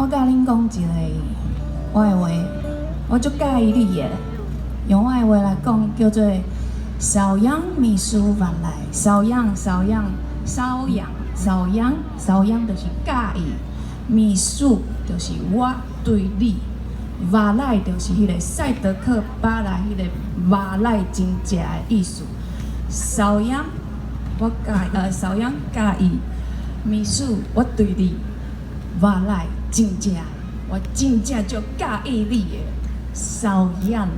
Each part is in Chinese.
我甲恁讲一个我的话，我足介意你的。用我的话来讲，叫做瘙痒蜜书万来。瘙痒，瘙痒，瘙痒，瘙痒，瘙痒，就是介意。蜜书就是我对你。马来就是迄个赛德克巴莱迄个马来真正的意思。瘙痒，我瘙痒介意。蜜书，我对你。马来真正，我真正就介意你的瘙痒。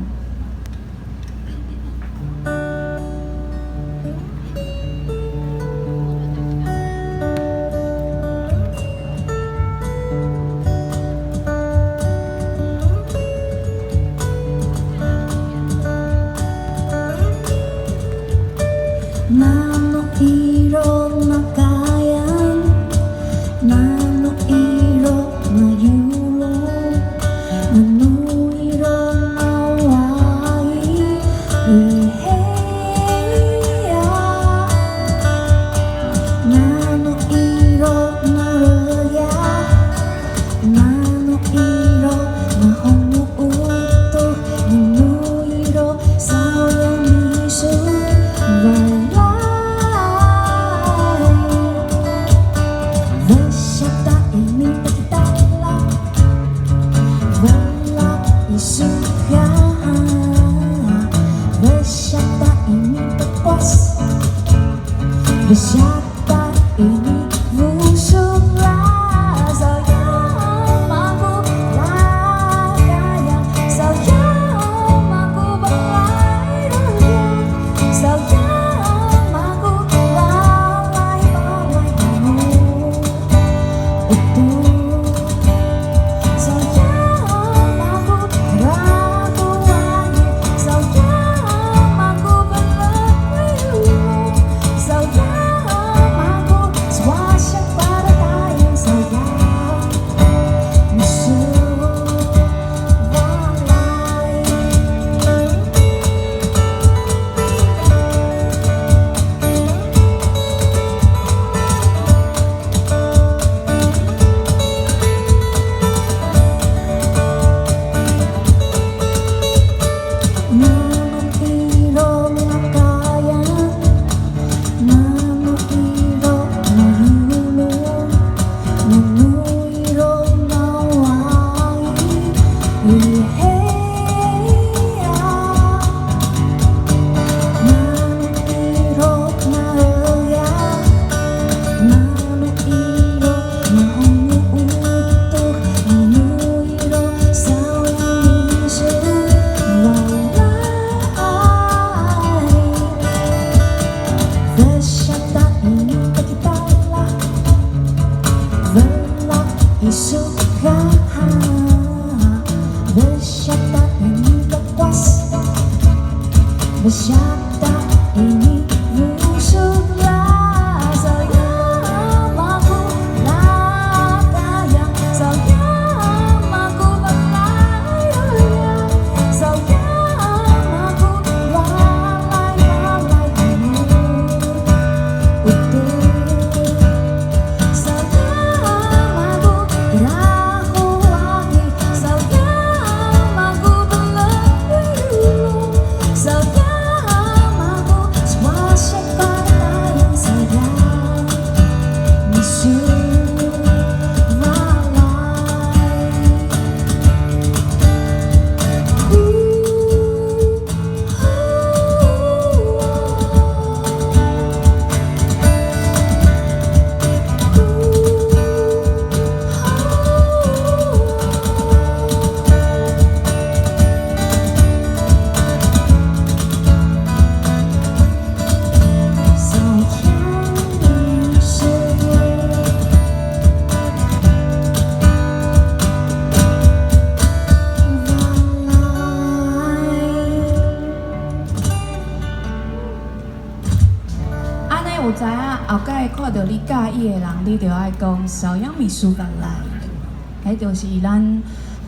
有知影后摆看到你介意的人，你就爱讲瘙痒蜜书万来，迄就是咱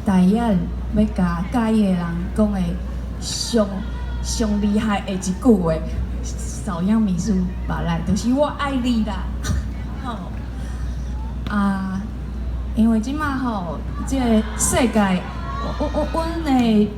台语要甲介意的人讲的上厉害的一句话。瘙痒蜜书万来，就是我爱你啦。吼啊，因为即马吼，即个世界，阮的